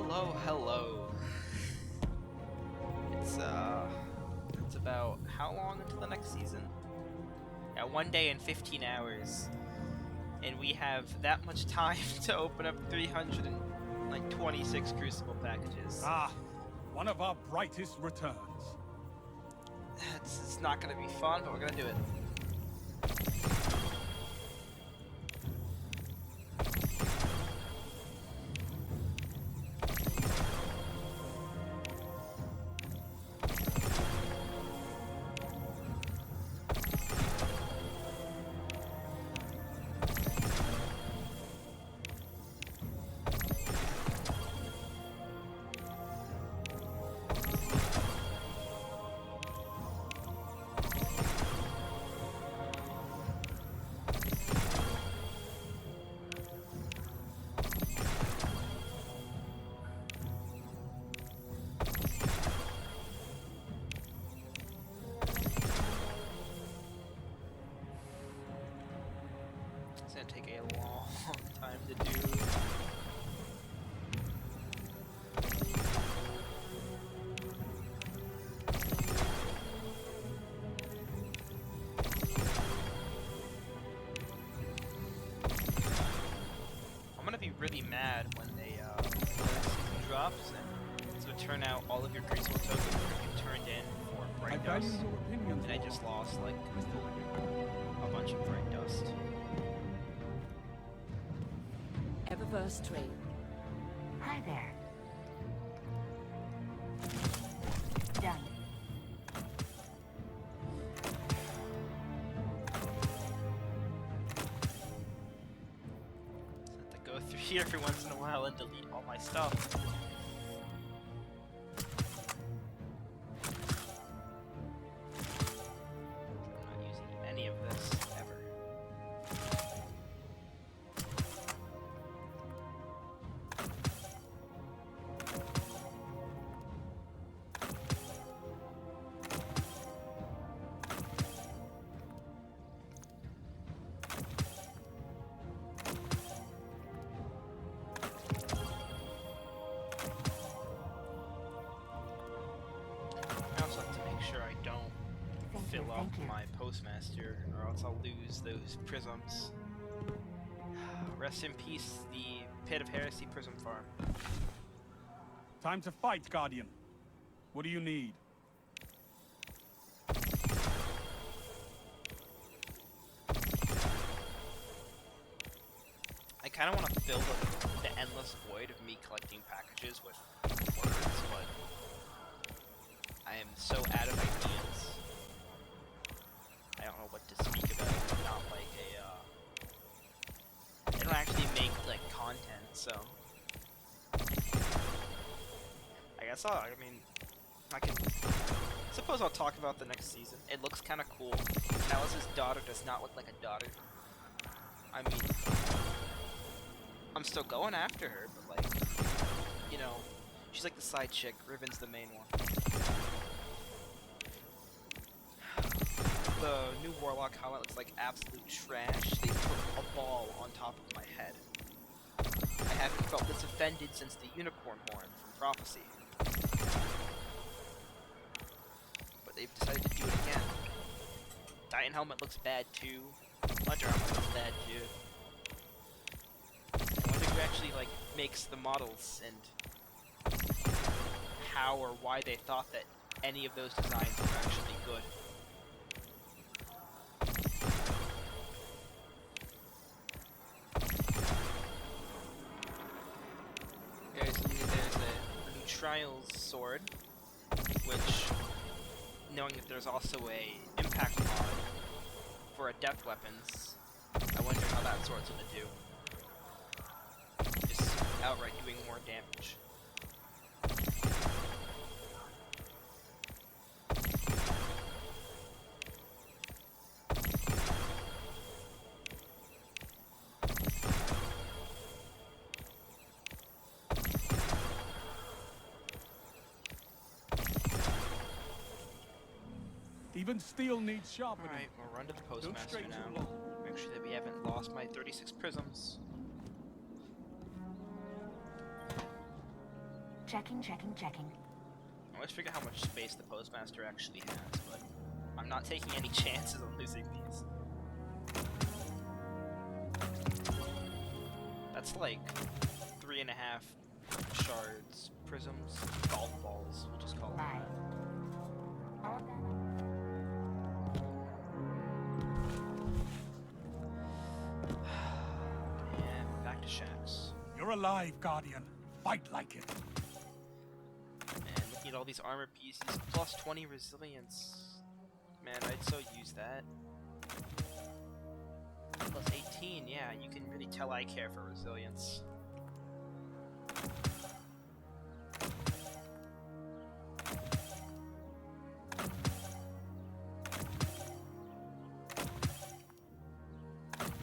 Hello, hello. It's about how long until the next season? Yeah, 1 day and 15 hours. And we have that much time to open up 326 Crucible packages. Ah, one of our brightest returns. It's not gonna be fun, but we're gonna do it. It's gonna take a long time to do. I'm gonna be really mad when the next season drops, and so turn out all of your Crucible tokens are being turned in for bright dust, and I just lost like a bunch of bright dust. Eververse train. Hi there. Done. So I have to go through here every once in a while and delete all my stuff. I'm not using any of this ever. I also have to make sure I don't fill up my postmaster, or else I'll lose those prisms. Rest in peace, the Pit of Heresy Prism Farm. Time to fight, Guardian. What do you need? I kind of want to fill the endless void of me collecting packages with words, but I am so out of ideas. I don't know what to speak about. I'm not like I don't actually make like content, so I guess I suppose I'll talk about the next season. It looks kind of cool. Chalice's daughter does not look like a daughter. I mean, I'm still going after her, but like, you know, she's like the side chick. Riven's the main one. The new Warlock helmet looks like absolute trash. They put a ball on top of my head. I haven't felt this offended since the unicorn horn from Prophecy. But they've decided to do it again. Titan helmet looks bad too. Hunter helmet looks bad too. I wonder who actually like makes the models and how or why they thought that any of those designs were actually good. There's a new Trials sword, which, knowing that there's also a impact mod for adept weapons, I wonder how that sword's gonna do. Just outright doing more damage. Even steel needs sharpening. Alright, we'll run to the postmaster stray too now. long. Make sure that we haven't lost my 36 prisms. Checking, checking, checking. I always forget how much space the postmaster actually has, but I'm not taking any chances on losing these. That's like 3.5 shards, prisms, golf balls, we'll just call them. Live. All done. And back to shacks. You're alive, Guardian. Fight like it. Man, looking at all these armor pieces, plus 20 resilience. Man, I'd so use that. Plus 18, yeah, you can really tell I care for resilience.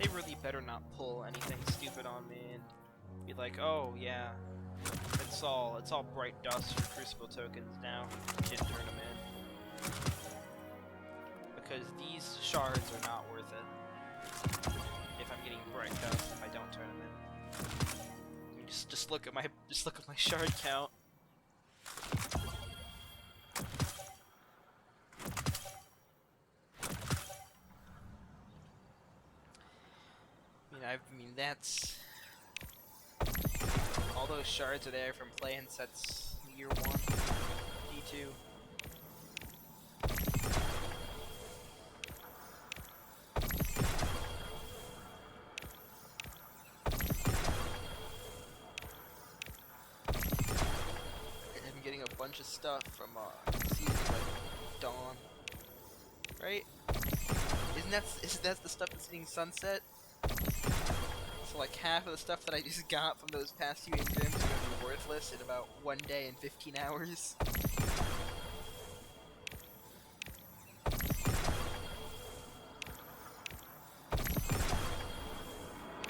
They really better not pull anything stupid on me and be like, oh yeah, it's all bright dust for Crucible tokens now. Didn't turn them in. Because these shards are not worth it. If I'm getting bright dust, if I don't turn them in. I mean, just look at my shard count. I mean that's all those shards are there from playing sets year 1, D2. I'm getting a bunch of stuff from seasons like Dawn, right? Isn't that the stuff that's being sunset? So like half of the stuff that I just got from those past few engrams are gonna be worthless in about 1 day and 15 hours.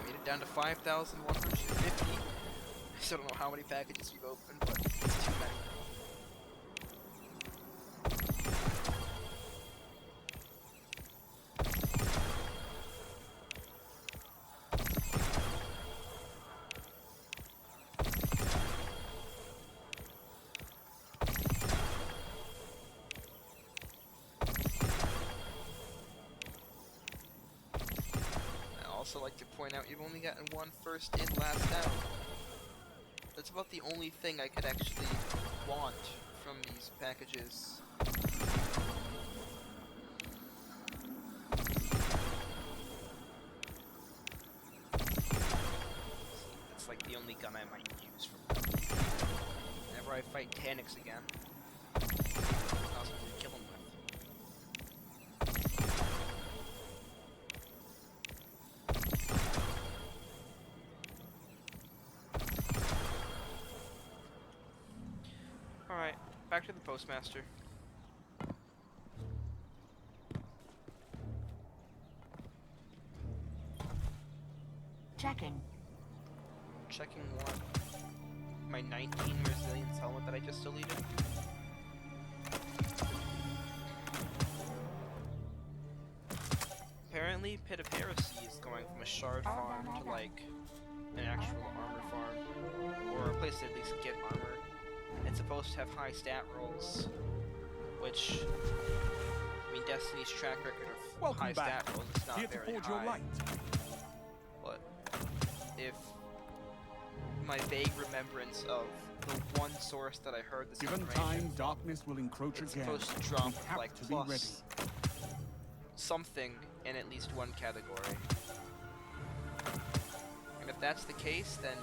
Made it down to 5,150. I still don't know how many packages we've opened, but it's too many. Also like to point out you've only gotten one first in, last out. That's about the only thing I could actually want from these packages. It's like the only gun I might use from them. Whenever I fight Tanix again, I'll possibly kill him with. Alright, back to the postmaster. Checking. Checking what? My 19 resilience helmet that I just deleted? Apparently, Pit of Heresy is going from a shard farm to like an actual armor farm, or a place to at least get armor. It's supposed to have high stat rolls, which, I mean, Destiny's track record of high stat rolls is not very high. But if my vague remembrance of the one source that I heard this Given time, darkness will encroach it's again. supposed to drop We have like to be ready. plus something in at least one category. And if that's the case, then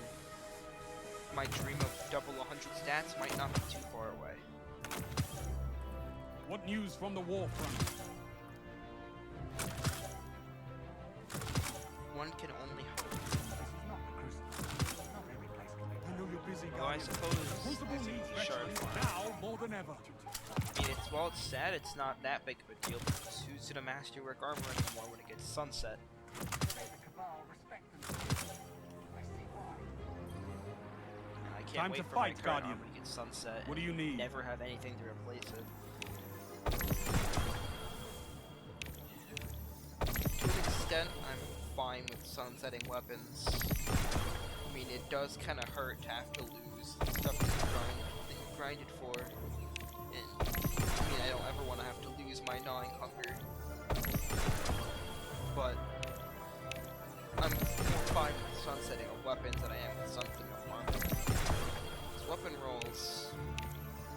my dream of double 100 stats might not be too far away. What news from the war front? One can only hope. This is not the Crucible. Not every place can be. I know you're busy, Although I Guardian. suppose Crucible needs shard specialists farm. now more than ever. I mean, while it's sad, it's not that big of a deal because who's gonna masterwork armor anymore when it gets sunset? May the Cabal respect them. I see why. And I can't Time wait to for fight, my current Guardian. armor to get sunset. What do you and need? Never have anything to replace it. To an extent, I'm fine with sunsetting weapons. I mean, it does kind of hurt to have to lose use stuff that you grinded for. And I mean, I don't ever want to have to lose my gnawing hunger. But I'm more fine with sunsetting of weapons than I am with sunsetting of armor. Because weapon rolls,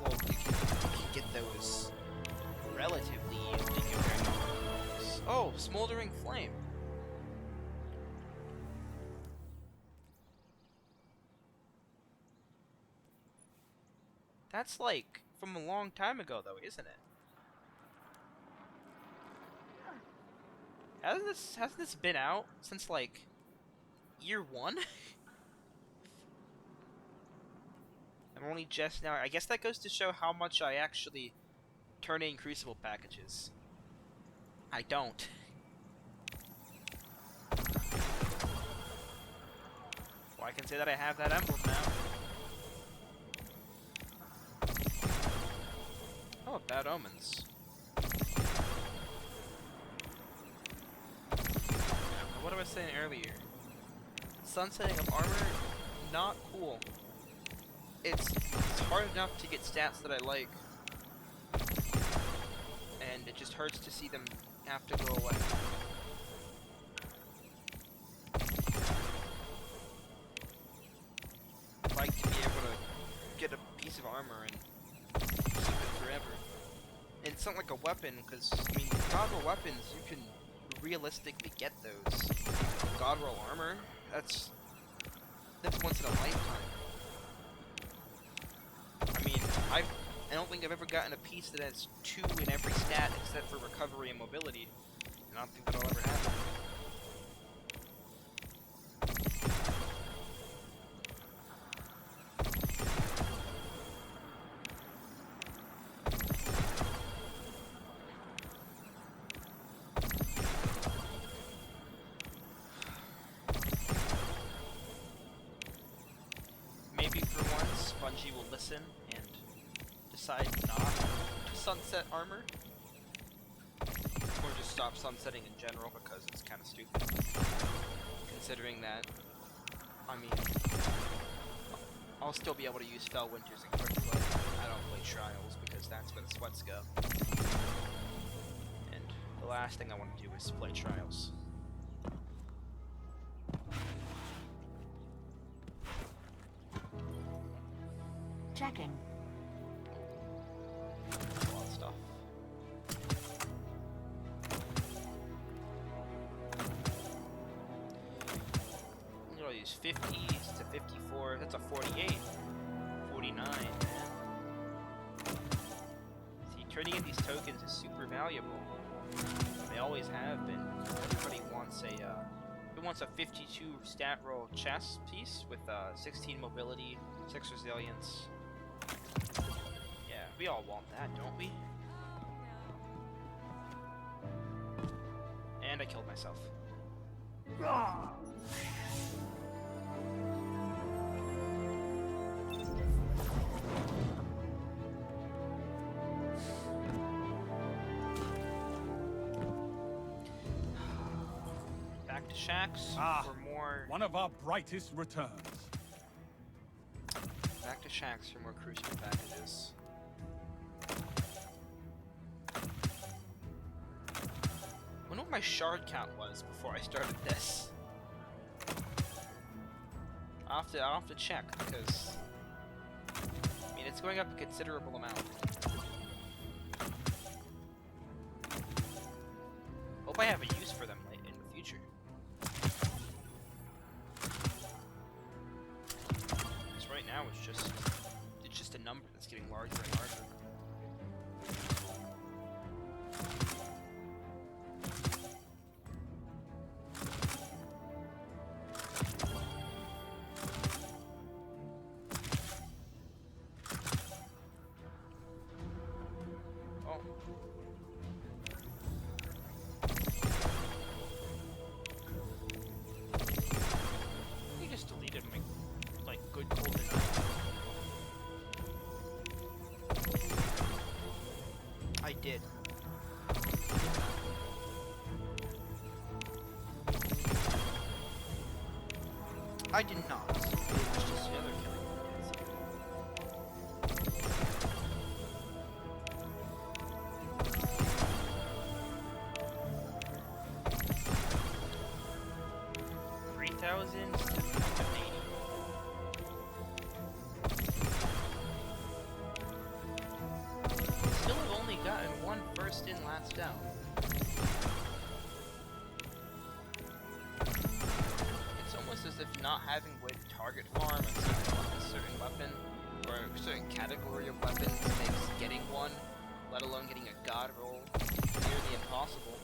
well, you can get those relatively easily compared to armor rolls. Oh, Smoldering Flame. That's like from a long time ago, though, isn't it? Hasn't this been out since like year 1? I'm only just now. I guess that goes to show how much I actually turn in Crucible packages. I don't. Well, I can say that I have that emblem now. Oh, Bad Omens. What I was saying earlier. Sunsetting of armor, not cool. It's hard enough to get stats that I like. And it just hurts to see them have to go away. I'd like to be able to get a piece of armor and keep it forever. And it's not like a weapon, because, I mean, God roll weapons, you can realistically get those. God roll armor, that's once in a lifetime. I mean, I don't think I've ever gotten a piece that has 2 in every stat except for recovery and mobility. And I don't think that'll ever happen. Maybe for once, Bungie will listen and decide not to sunset armor. Or just stop sunsetting in general because it's kind of stupid. Considering that, I mean, I'll still be able to use Fell Winters and Quick Play. I don't play Trials because that's where the sweats go. And the last thing I want to do is play Trials. Checking. A lot of stuff. I'll use 50s to 54. That's a 48. 49, man. See, turning in these tokens is super valuable. They always have been. Everybody wants a, who wants a 52 stat roll chess piece with 16 mobility, 6 resilience. Yeah, we all want that, don't we? And I killed myself. Back to Shacks for more. One of our brightest returns. Back to Shacks for more Crucible packages. I wonder what my shard count was before I started this. I'll have to check because I mean it's going up a considerable amount. Hope I have a use for them in the future. Because right now it's just a number that's getting larger and larger. I did. I did not. It was just the other killing. seasons to become an 80. Still have only gotten one first in, last out. It's almost as if not having way to target farm a certain weapon or a certain category of weapons makes getting one, let alone getting a god roll, nearly impossible.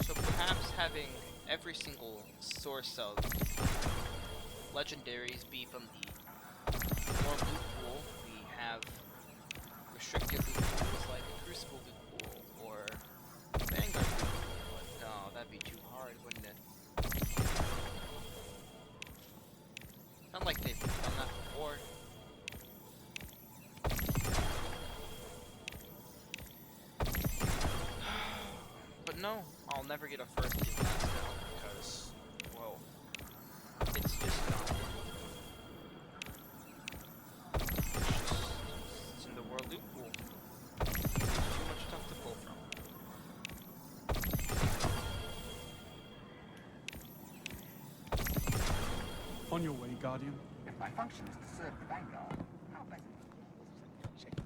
So perhaps having every single source of legendaries be from the more loot pool. We have restricted loot pools like a Crucible loot pool or Vanguard loot pool, but no, that'd be too hard, wouldn't it? Not like they've done that before. But no, I'll never get a first in last out because, well, it's just not. It's in the world loot pool. There's too much stuff to pull from. On your way, Guardian. If my function is to serve the Vanguard, how better check those?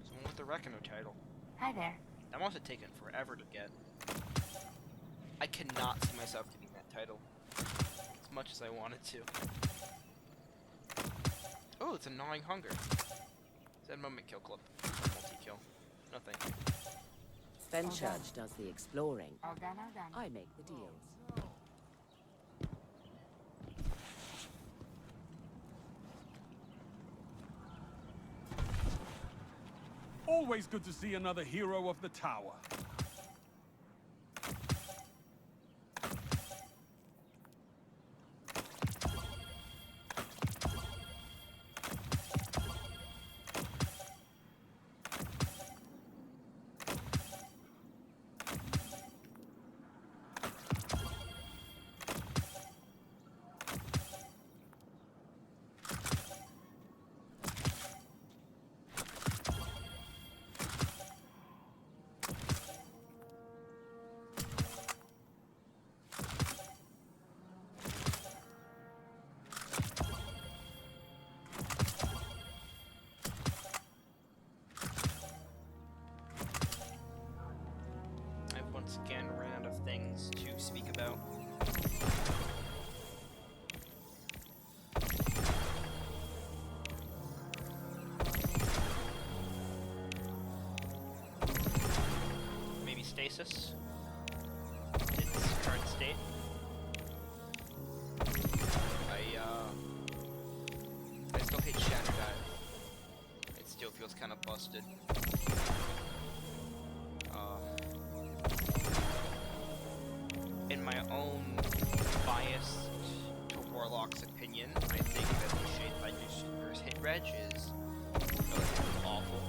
Someone with the Reckoner title. Hi there. That must have taken forever to get. I cannot see myself getting that title as much as I wanted to. Oh, it's a gnawing hunger. Is that a moment kill clip? Multi-kill. No thank you. Fenchurch does the exploring. All done, all done. I make the deals. Always good to see another hero of the tower. Once again ran out of things to speak about. Maybe stasis. Its current state. I still hate Shatter Dive. It still feels kind of busted. In my own bias to Warlock's opinion, I think that the Shadefinder Super's hit reg is relatively awful.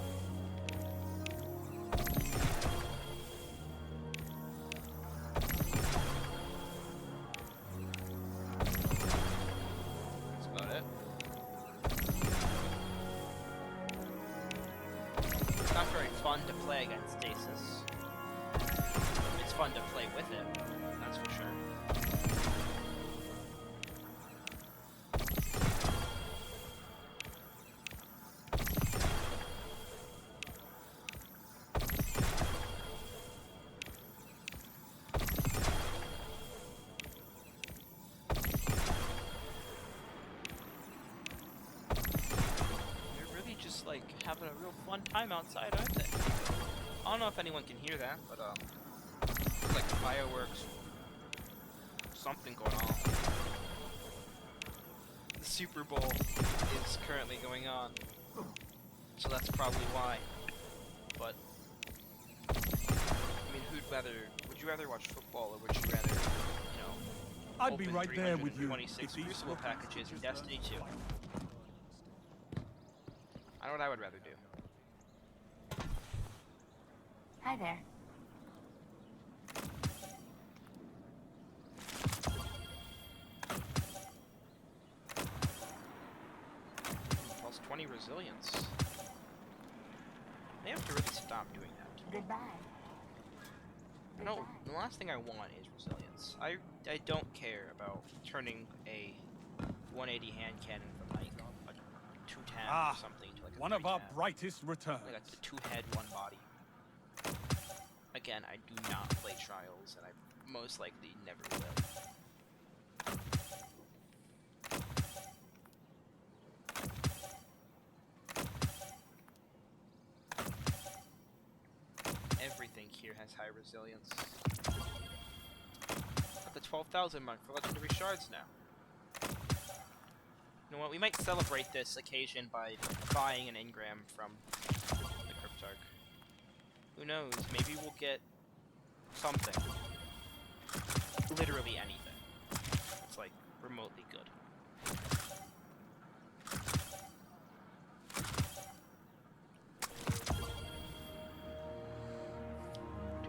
That's about it. It's not very fun to play against Stasis. It's fun to play with it. That's for sure. They're really just like having a real fun time outside, aren't they? I don't know if anyone can hear that, but like fireworks, something going on. The Super Bowl is currently going on, so that's probably why. But I mean, would you rather watch football or would you rather, you know, I'd be open right there with you 326 if these Crucible weapons packages in just learned Destiny to 2? fight. I know what I would rather do. Hi there. Plus 20 resilience. They have to really stop doing that. Goodbye. No, the last thing I want is resilience. I don't care about turning a 180 hand cannon from like a 2-tab or something to like a One of our 3-tab. brightest returns. Like a 2-head, 1-body. Again, I do not play Trials, and I most likely never will. Everything here has high resilience. At the 12,000 mark for legendary shards now. You know what? We might celebrate this occasion by buying an engram from the Cryptarch. Who knows? Maybe we'll get something. Literally anything. It's like remotely good.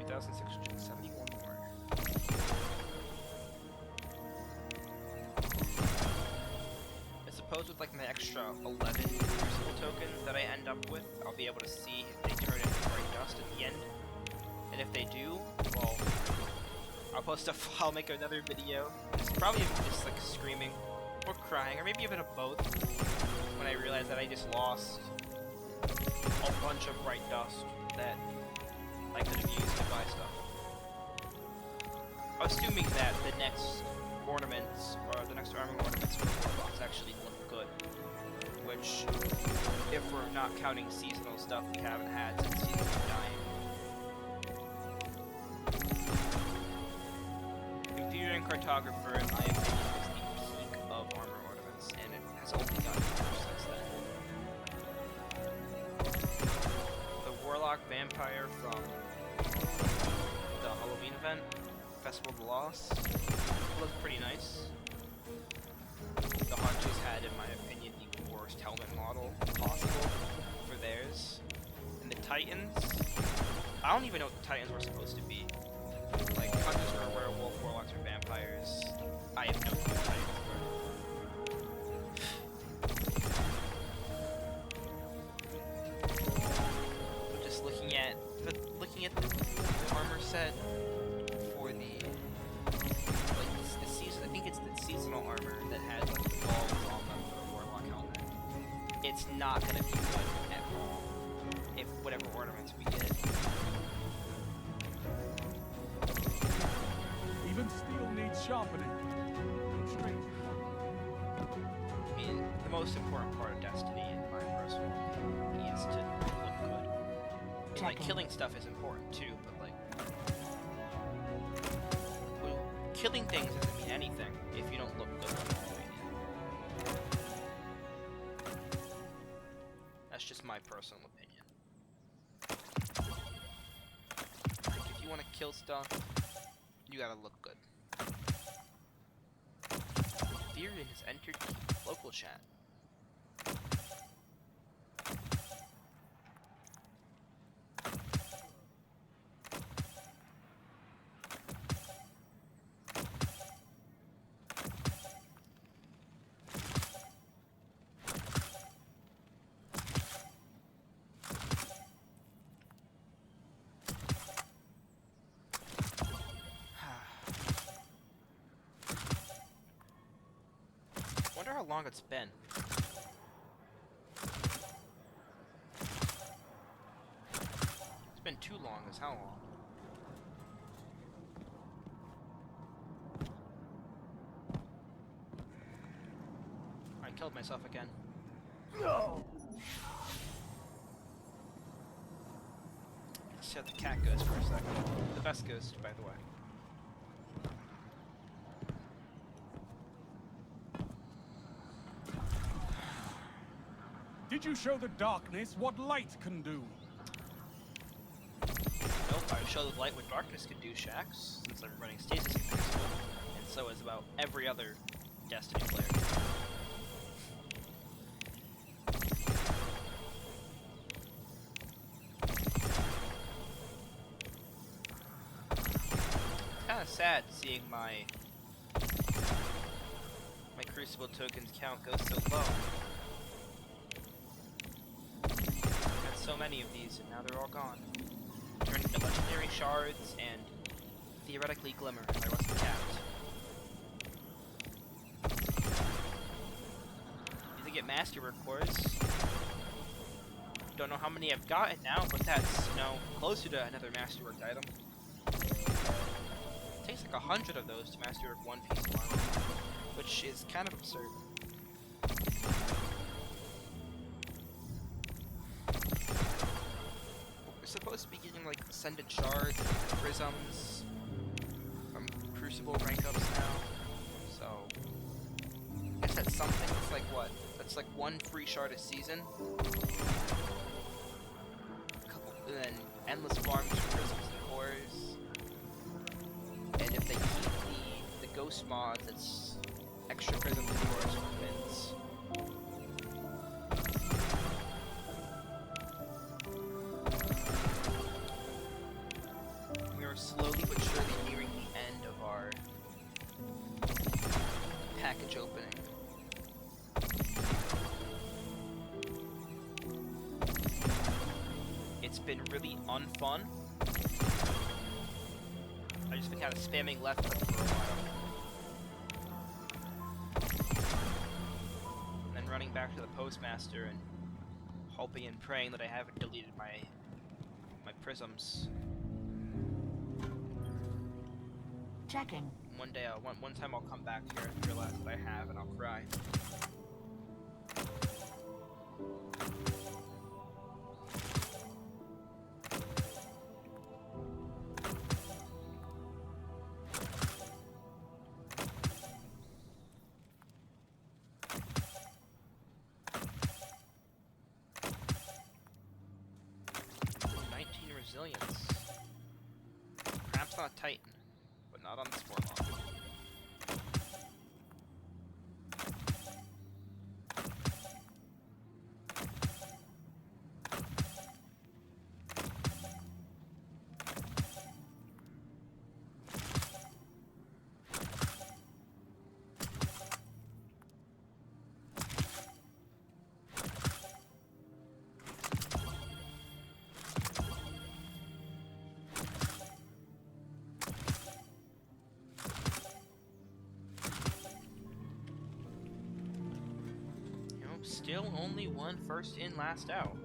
$2,671 more. I suppose with like my extra 11 Crucible tokens that I end up with, I'll be able to see if they turn into bright dust at the end. And if they do, well, I'll make another video. It's probably just like screaming or crying, or maybe a bit of both, when I realize that I just lost a bunch of bright dust that I could have used to buy stuff. Assuming that the next ornaments, or the next armor ornaments for the box actually look good. Which, if we're not counting seasonal stuff, we haven't had since Season of Dying. Computer and Cartographer, in my opinion, is the peak of armor ornaments, and it has only gotten worse since then. The Warlock Vampire from the Halloween event, Festival of the Lost, looks pretty nice. The Hunters had, in my opinion, the worst helmet model possible for theirs. And the Titans, I don't even know what the Titans were supposed to be. Like, Hunters were werewolf, Warlocks were vampires. I have no clue what Titans were. So just looking at the armor set for the season, I think it's the seasonal armor that has like the balls on them for the Warlock helmet. It's not gonna be good at all if whatever ornaments we get. Even steel needs sharpening. Strange. I mean, the most important part of Destiny, in my personal opinion, is to look good. And, like, killing stuff is important too, but like, well, killing things doesn't mean anything if you don't look good when you're doing it. That's just my personal opinion. Like, if you want to kill stuff, you gotta look good. Theorin has entered local chat. Wonder how long it's been. It's been too long, is how long? I killed myself again. No. Let's see how the cat goes for a second. The best ghost, by the way. Did you show the darkness what light can do? Nope, I showed the light what darkness can do, Shax, since I'm running stasis in Crucible, and so is about every other Destiny player. It's kinda sad seeing my Crucible tokens count go so low. Had so many of these and now they're all gone. Turned turn into legendary shards and theoretically glimmer if I wasn't capped. Need to get masterwork cores. Don't know how many I've gotten now, but that's, you know, closer to another masterwork item. It takes like 100 of those to masterwork one piece of armor, which is kind of absurd. We're supposed to be getting like ascended shards, prisms from Crucible rank ups now, so I guess that's something. It's like what? That's like one free shard a season. And then endless farms for prisms and cores. And if they keep the ghost mods, it's extra prisms and cores for wins. We are slowly but surely nearing the end of our package opening. It's been really unfun. I've just been kind of spamming left click for a while. And then running back to the postmaster and hoping and praying that I haven't deleted my prisms. Checking. One day, one time I'll come back here and realize that I have, and I'll cry. Resilience. Perhaps on a Titan, but not on this Warlock. Still only one first in, last out.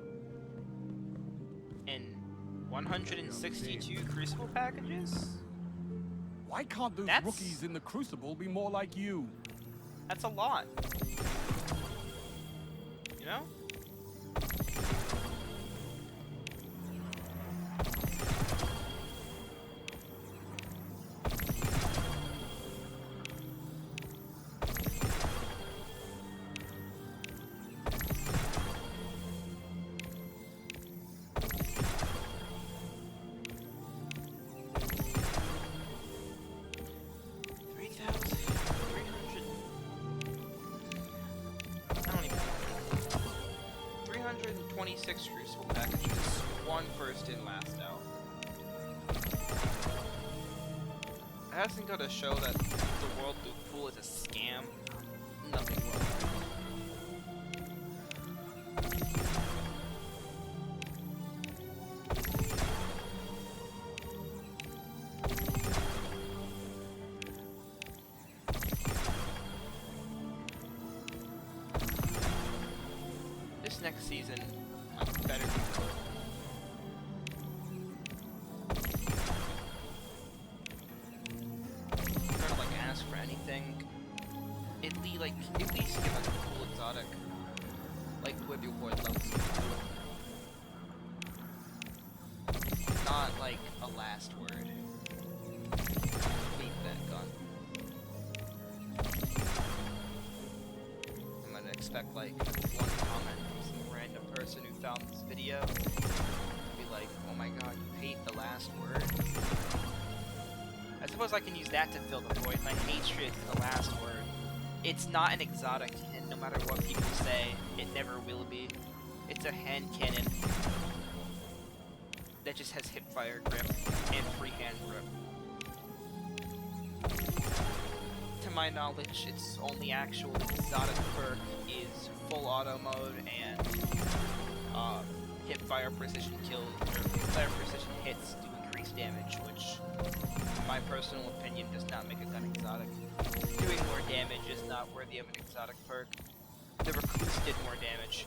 And 162 Crucible packages? Why can't those That's- rookies in the Crucible be more like you? That's a lot. You know? I don't even know. 326 Crucible packages, one first in, last out. It hasn't got to show that the world loot pool is a scam. Nothing will. Next season, better be good. If I like ask for anything, at least give us a cool exotic, like with your ward levels. Not like a last word. Leave that gun. I'm gonna expect like one comment from some random person who found this video to be like, oh my god, you hate the last word. I suppose I can use that to fill the void, my hatred for the last word. It's not an exotic, and no matter what people say, it never will be. It's a hand cannon that just has hipfire grip and free hand grip. To my knowledge, its only actual exotic perk is full auto mode and hipfire fire precision kills, or fire precision hits do increase damage, which, in my personal opinion, does not make a gun exotic. Doing more damage is not worthy of an exotic perk. The recluse did more damage.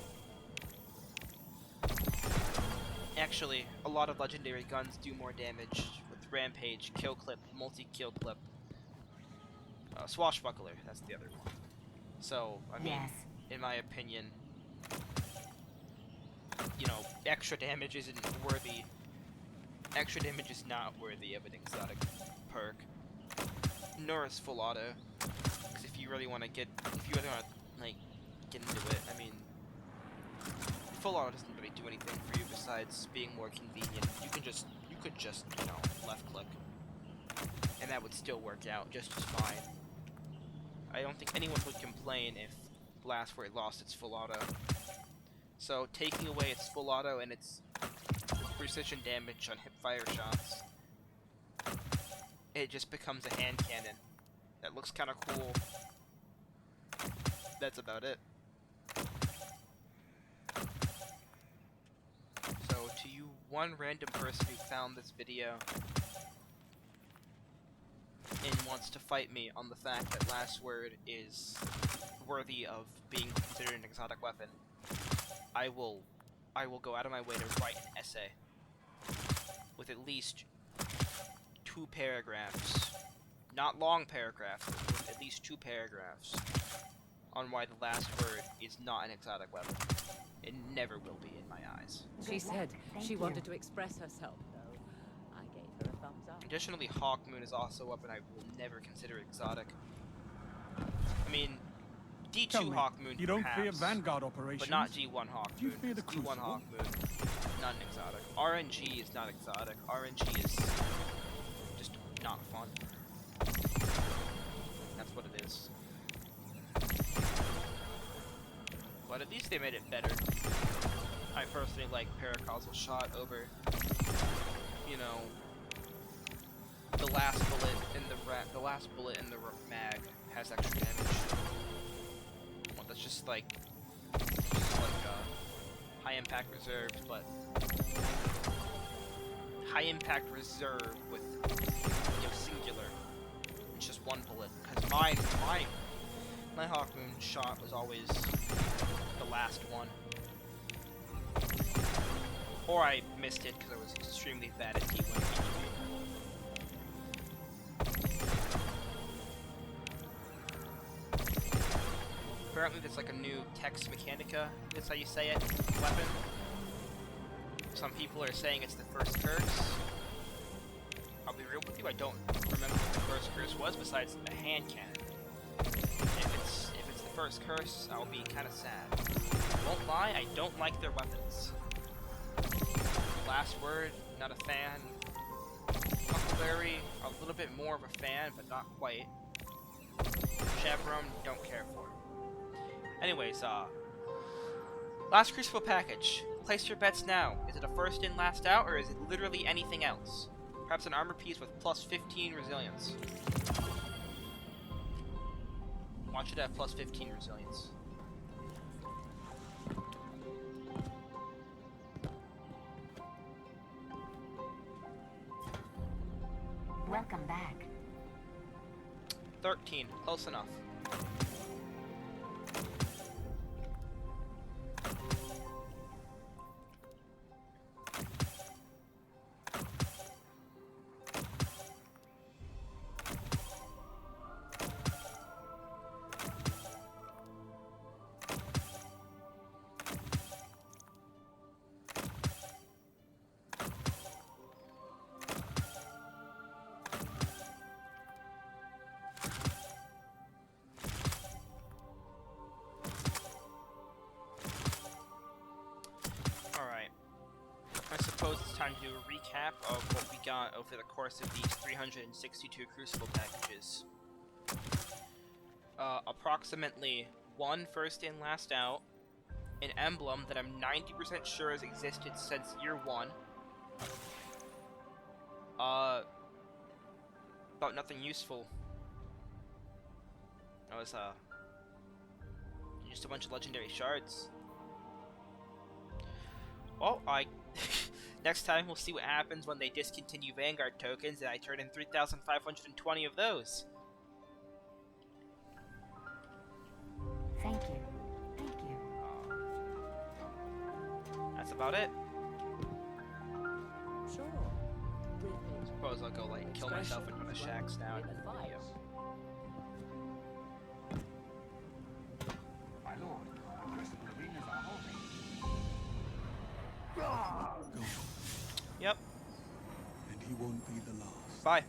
Actually, a lot of legendary guns do more damage with Rampage, Kill Clip, Multi-Kill Clip. Swashbuckler, that's the other one. So, I mean, Yes. in my opinion, you know, extra damage isn't worthy. Extra damage is not worthy of an exotic perk. Nor is full auto. Because if you really want to get into it, I mean, full auto doesn't really do anything for you besides being more convenient. You could just, you know, left click. And that would still work out just as fine. I don't think anyone would complain if Last Word lost its full auto. So taking away its full auto and its precision damage on hip fire shots, it just becomes a hand cannon that looks kind of cool. That's about it. So to you one random person who found this video and wants to fight me on the fact that Last Word is worthy of being considered an exotic weapon, I will go out of my way to write an essay with at least 2 paragraphs, not long paragraphs, but with at least 2 paragraphs on why the Last Word is not an exotic weapon. It never will be in my eyes. She said Thank she you. wanted to express herself, though. I gave her a thumbs up. Additionally, Hawk Moon is also a weapon I will never consider exotic. I mean, Tell D2 me, Hawk Moon you don't fear perhaps, Vanguard operations? but not G1 Hawk Do you Moon. fear the G1 Crucible? Hawk Moon, not an exotic. RNG is not exotic. RNG is just not fun. That's what it is. But at least they made it better. I personally like Paracausal Shot over, you know, the last bullet in the last bullet in the mag has extra damage. Well, that's just like high impact reserved, but high impact reserve with, you know, singular. It's just one bullet. Because my Hawk Moon shot was always the last one. Or I missed it because I was extremely bad at D1 Apparently there's like a new Tex Mechanica, that's how you say it, weapon. Some people are saying it's the first curse. I'll be real with you, I don't remember what the first curse was besides the hand cannon. If it's the first curse, I'll be kinda sad. Won't lie, I don't like their weapons. Last Word, not a fan. Huckleberry, a little bit more of a fan, but not quite. Chaperone, don't care for. Anyways, last Crucible package. Place your bets now. Is it a first in, last out, or is it literally anything else? Perhaps an armor piece with plus 15 resilience. Watch it have plus 15 resilience. Welcome back. 13, close enough. Time to do a recap of what we got over the course of these 362 Crucible packages. Approximately 1 first in, last out, an emblem that I'm 90% sure has existed since year 1, about nothing useful. That was, just a bunch of legendary shards. Well, next time we'll see what happens when they discontinue Vanguard tokens and I turn in 3,520 of those. Thank you. Thank you. That's about it. Sure. Repeat. Suppose I'll go like kill myself in one of shacks now and In end the the fight. video. My lord, the Crucible arenas are holding. Go. Yep. And he won't be the last. Bye.